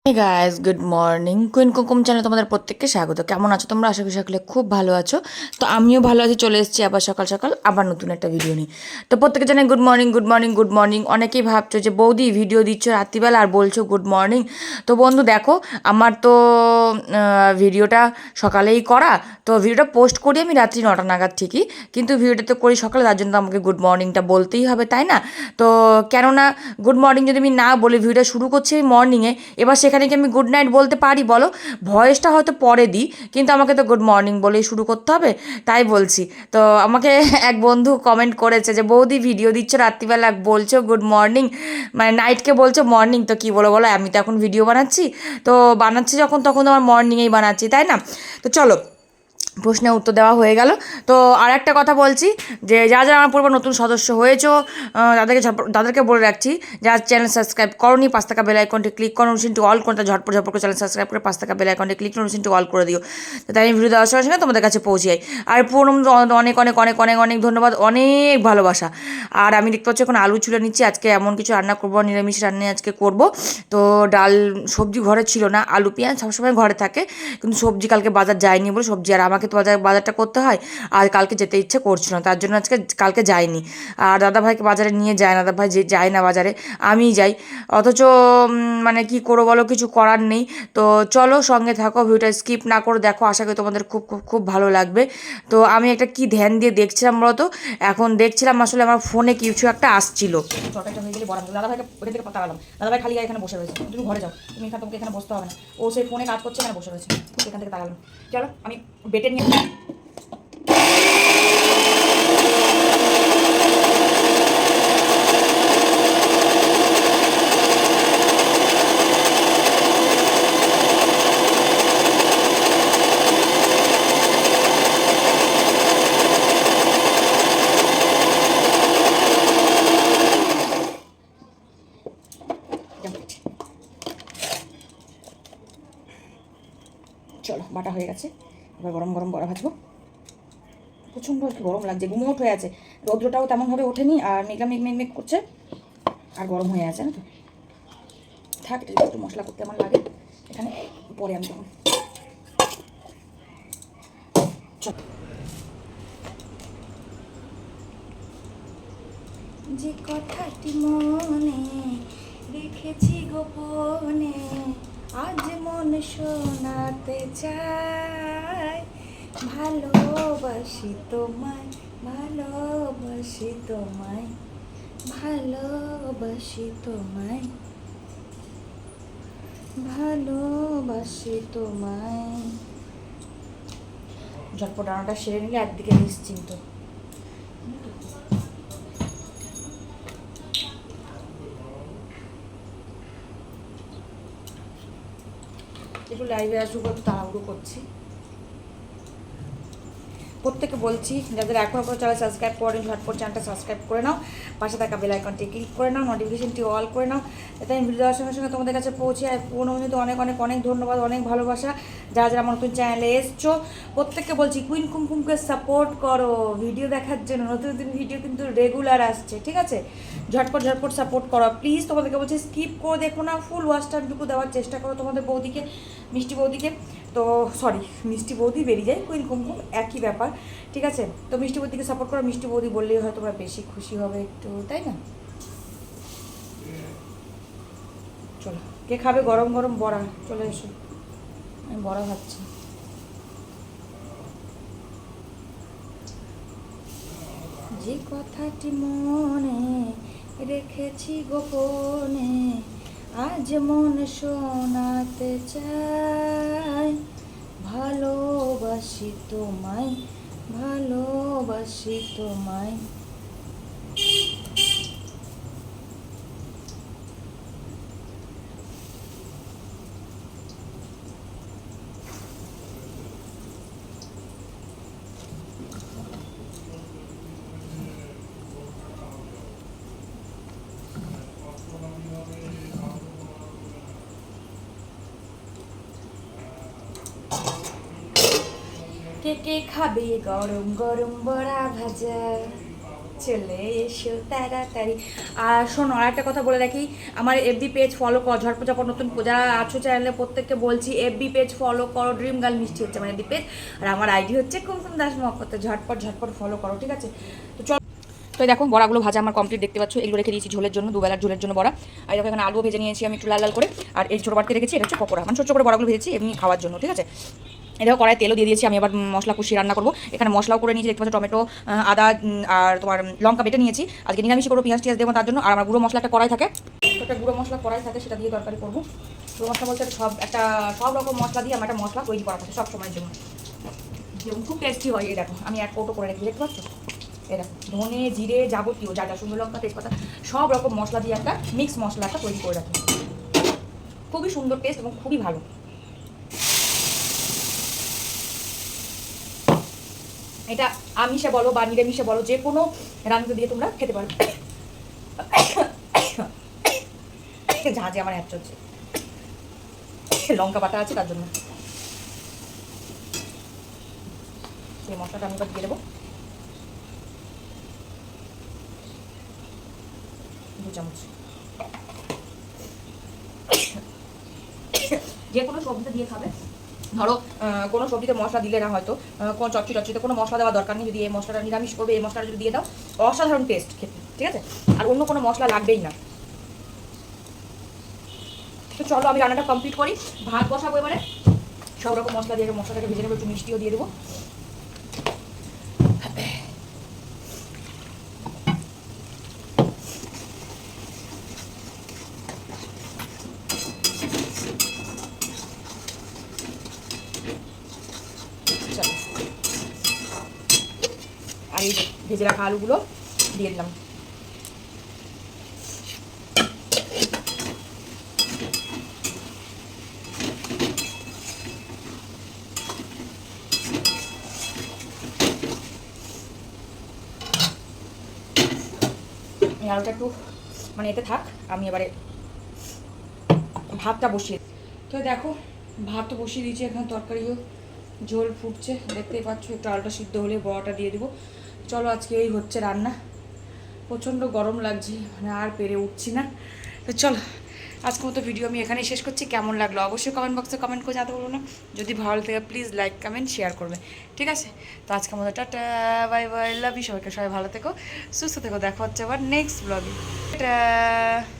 হে guys, good morning. Queen Kumkum চ্যানেলে তোমাদের প্রত্যেককে স্বাগত। কেমন আছো তোমরা? আশা করি সকলে খুব ভালো আছো। তো আমিও ভালো আছি, চলে এসেছি আবার সকাল সকাল আবার নতুন একটা ভিডিও নিয়ে। তো প্রত্যেকে জানাই good morning, good morning, good morning. অনেকেই ভাবছো যে বৌদি ভিডিও দিচ্ছ রাত্রিবেলা আর বলছো গুড মর্নিং। তো বন্ধু দেখো, আমার তো ভিডিওটা সকালেই করা, তো ভিডিওটা পোস্ট করি আমি রাত্রি 9টা নাগাদ ঠিকই, কিন্তু ভিডিওটা তো করি সকালে, তার জন্য তো আমাকে গুড মর্নিংটা বলতেই হবে, তাই না? তো কেননা গুড মর্নিং যদি আমি না বলে ভিডিওটা শুরু করছি আমি মর্নিংয়ে, এবার সেখানে কি আমি গুড নাইট বলতে পারি বলো? ভয়েসটা হয়তো পরে দিই, কিন্তু আমাকে তো গুড মর্নিং বলেই শুরু করতে হবে, তাই বলছি। তো আমাকে এক বন্ধু কমেন্ট করেছে যে বৌদি ভিডিও দিচ্ছ রাত্রিবেলা বলছো গুড মর্নিং, মানে নাইটকে বলছো মর্নিং, তো কী বলো বলো, আমি তো এখন ভিডিও বানাচ্ছি, তো বানাচ্ছি যখন তখন তো আমার মর্নিংয়েই বানাচ্ছি, তাই না? তো চলো, প্রশ্নের উত্তর দেওয়া হয়ে গেল। তো আর একটা কথা বলছি, যে যারা আমার পরিবার নতুন সদস্য হয়েছো তাদেরকে বলে রাখছি, যারা চ্যানেল সাবস্ক্রাইব করনি, 5 টাকা বেল আইকনটি ক্লিক করো, নোটিফিকেশনটি অল করতে ঝটপট ঝটপট করে চ্যানেল সাবস্ক্রাইব করে 5 টাকা বেল আইকনটি ক্লিক করে নোটিফিকেশনটি অল করে দিও, তাই আমি ভিডিও দেওয়ার সঙ্গে সঙ্গে তোমাদের কাছে পৌঁছে যাই। আর পুরনো অনেক অনেক অনেক অনেক অনেক ধন্যবাদ, অনেক ভালোবাসা। আর আমি দেখতে পাচ্ছি এখন আলু ছুলে নিচ্ছি, আজকে এমন কিছু রান্না করবো, নিরামিষ রান্না আজকে করব। তো ডাল সবজি ঘরে ছিল না, আলু পেঁয়াজ সবসময় ঘরে থাকে, কিন্তু সবজি কালকে বাজার যায়নি বলে সবজি, আর আমাকে তো বাজারটা করতে হয়, আর কালকে যেতে ইচ্ছে করছিল না, তার জন্য কালকে যাইনি। আর দাদাভাইকে বাজারে নিয়ে যায় না, দাদাভাই যে যায় না বাজারে, আমিই যাই। অথচ মানে কি করবো বলো, কিছু করার নেই। তো চলো সঙ্গে থাকো, ভিডিওটা স্কিপ না করে দেখো, আশা করি তোমাদের খুব খুব খুব ভালো লাগবে। তো আমি একটা কি ধ্যান দিয়ে দেখছিলাম বলতো, এখন দেখছিলাম আসলে আমার ফোনে কিছু একটা আসছিল। তরকারিটা হয়ে গেলে বড় দাদাভাইকে ওখান থেকে পাতা গেলাম, দাদাভাই খালি গায়ে এখানে বসে রয়েছে, তুমি ঘরে যাও, তুমি এখানে, তোমাকে এখানে বসতে হবে না, ও সেই ফোনে কাজ করছে, এখানে বসে রয়েছে, এখান থেকে তাকালাম। চলো আমি বেটে নিয়ে চলো, বাটা হয়ে গেছে, এবার গরম গরম বড়া ভাজবো। প্রচণ্ড একটু গরম লাগছে, গুমোট হয়ে আছে, রৌদ্রটাও তেমনভাবে ওঠেনি, আর মেঘলা মেঘ মেঘ মেঘ করছে, আর গরম হয়ে আছে না তো। থাক, একটু মশলা করতে আমার লাগে এখানে, পরে আমি তখন যে কথাটি মনে রেখেছি গোপনে, আজ মন শোনাতে চাই, ভালোবাসি তোমায়, ভালোবাসি তোমায়, ভালোবাসি তোমায়, ভালোবাসি তোমায়। ঝটপট রান্নাটা সেরে নিলে একদিকে নিশ্চিন্ত। একটু লাইভে আসবো, একটু তাড়াহুড়ো করছি। প্রত্যেকে বলছি, যাদের এখনও কোনো চ্যানেল সাবস্ক্রাইব করেন ঝটপট চ্যানেলটা সাবস্ক্রাইব করে নাও, পাশে থাকা বেল আইকনটি ক্লিক করে নাও, নোটিফিকেশনটি অল করে নাও, যাতে আমি ভিডিও দেওয়ার সঙ্গে সঙ্গে তোমাদের কাছে পৌঁছে। আর পুরোনো বন্ধুদের অনেক অনেক অনেক ধন্যবাদ, অনেক ভালোবাসা। যারা যারা আমার নতুন চ্যানেলে এসছো প্রত্যেককে বলছি কুইন কুমকুমকে সাপোর্ট করো, ভিডিও দেখার জন্য নতুন নতুন ভিডিও কিন্তু রেগুলার আসছে, ঠিক আছে? ঝটপট ঝটপট সাপোর্ট করো প্লিজ, তোমাদেরকে বলছি স্কিপ করে দেখো না, ফুল ওয়াচ টাইমটুকু দেওয়ার চেষ্টা করো তোমাদের বৌদিকে, মিষ্টি বৌদিকে। তো সরি, মিষ্টি বৌদি বেরিয়ে যায়, কুইন কুমকুম একই ব্যাপার, ঠিক আছে? তো মিষ্টি বৌদিকে সাপোর্ট করো, মিষ্টি বৌদি বললেই হয় তোমরা বেশি খুশি হবে একটু, তাই না? চলো, কে খাবে গরম গরম বড়া, চলে এসো, আমি বড়া খাচ্ছি। যে কথাটি মনে রেখেছি গোপনে, আজ মন শোনাতে চাই, ভালোবাসি তোমায়, ভালোবাসি তোমায়। কে কে খাবে গরম গরম বড়া ভাজা, চলে এসো তাড়াতাড়ি। আর শোনো, আর একটা কথা বলে রাখি, আমার এফবি পেজ ফলো করো, ঝটপট যখন নতুন যারা আছো চ্যানেলে প্রত্যেককে বলছি এফবি পেজ ফলো করো, ড্রিম গার্ল মিষ্টি হচ্ছে আমার এফবি পেজ, আর আমার আইডি হচ্ছে কুমকুম দাস মহকত। ঝটপট ঝটপট ফলো করো, ঠিক আছে? তো চলো। তো দেখো বড়াগুলো ভাজা আমার কমপ্লিট, দেখতে পাচ্ছ। এগুলো রেখে দিয়েছি ঝোলের জন্য, দুবেলার ঝোলের জন্য বড়া। আর দেখো এখানে আলু ভেজে নিয়েছি আমি একটু লাল লাল করে। আর এই ছোটো বাড়তে রেখেছি, এটা হচ্ছে পকোড়া, মানে ছোটো করে বড়াগুলো ভেজেছি এমনি খাওয়ার জন্য, ঠিক আছে? এটাও কড়াই তেলও দিয়ে দিয়েছি। আমি এবার মশলা কষিয়ে রান্না করবো। এখানে মশলাও করে নিয়েছি, দেখতে পাচ্ছ, টমেটো, আদা আর তোমার লঙ্কা বেটে নিয়েছি। আজকে নিরামিষ করবো, পেঁয়াজ টিয়াজ দেবো তার জন্য। আর আমার গুঁড়ো মশলা একটা কড়াই থাকে, একটা গুঁড়ো মশলা কড়াই থাকে, সেটা দিয়ে তরকারি করবো। গুঁড়ো মশলা বলতে সব রকম মশলা দিয়ে আমার একটা মশলা তৈরি করা থাকে সব সময়ের জন্য, যেমন খুব টেস্টি হয়। এই দেখো আমি এক কৌটো করে রেখেছি, দেখতে পাচ্ছ? এই দেখো ধনে জিরে যাবতীয় যা যা, শুকনো লঙ্কা তেজপাতা সব রকম মশলা দিয়ে একটা মিক্স মশলা একটা তৈরি করে রাখি। খুবই সুন্দর টেস্ট এবং খুবই ভালো। এটা আমিষে বলো বা নিরামিষে বলো, যে কোনো রান্নাতে দিয়ে তোমরা খেতে পারো। ঝাঁঝে আমার এক চলছে, লঙ্কা বাটা আছে তার জন্য। এই মশলাটা আমি এবার দিয়ে দেবো 2 চামচ। যে কোনো সবজিতে দিয়ে খাবে, ধরো কোনো সবজিতে মশলা দিলে না, হয়তো কোনো চচ্চিতে কোনো মশলা দেওয়া দরকার নেই। যদি এই মশলাটা নিরামিষ করবে, এই মশলাটা যদি দিয়ে দাও, অসাধারণ টেস্ট খেতে, ঠিক আছে? আর অন্য কোনো মশলা লাগবেই না। তো চলো আমি রান্নাটা কমপ্লিট করি, ভাত বসাবো এবারে। সব রকম মশলা দিয়ে মশলাটাকে ভেজে নেবো, একটু মিষ্টিও দিয়ে দেবো। চলো, আর এই ভেজে রাখা আলুগুলো দিয়ে দিলাম। আলুটা একটু মানে এতে থাক, আমি এবারে ভাতটা বসিয়ে। তো দেখো ভাত তো বসিয়ে দিয়েছি, এখন তরকারিও ঝোল ফুটছে, দেখতেই পাচ্ছ। একটু আলুটা সিদ্ধ হলে বড়াটা দিয়ে দেবো। চলো আজকে এই হচ্ছে রান্না। প্রচণ্ড গরম লাগছে, মানে আর পেরে উঠছি না। তো চলো আজকের মতো ভিডিও আমি এখানেই শেষ করছি। কেমন লাগলো অবশ্যই কমেন্ট বক্সে কমেন্ট করে জানাতে বলবো না। যদি ভালো থাকে প্লিজ লাইক কমেন্ট শেয়ার করবে, ঠিক আছে? তো আজকের মতো tata, bye bye, love you সবাইকে। সবাই ভালো থেকো, সুস্থ থেকো, দেখা হচ্ছে আবার নেক্সট ব্লগে। টাটা।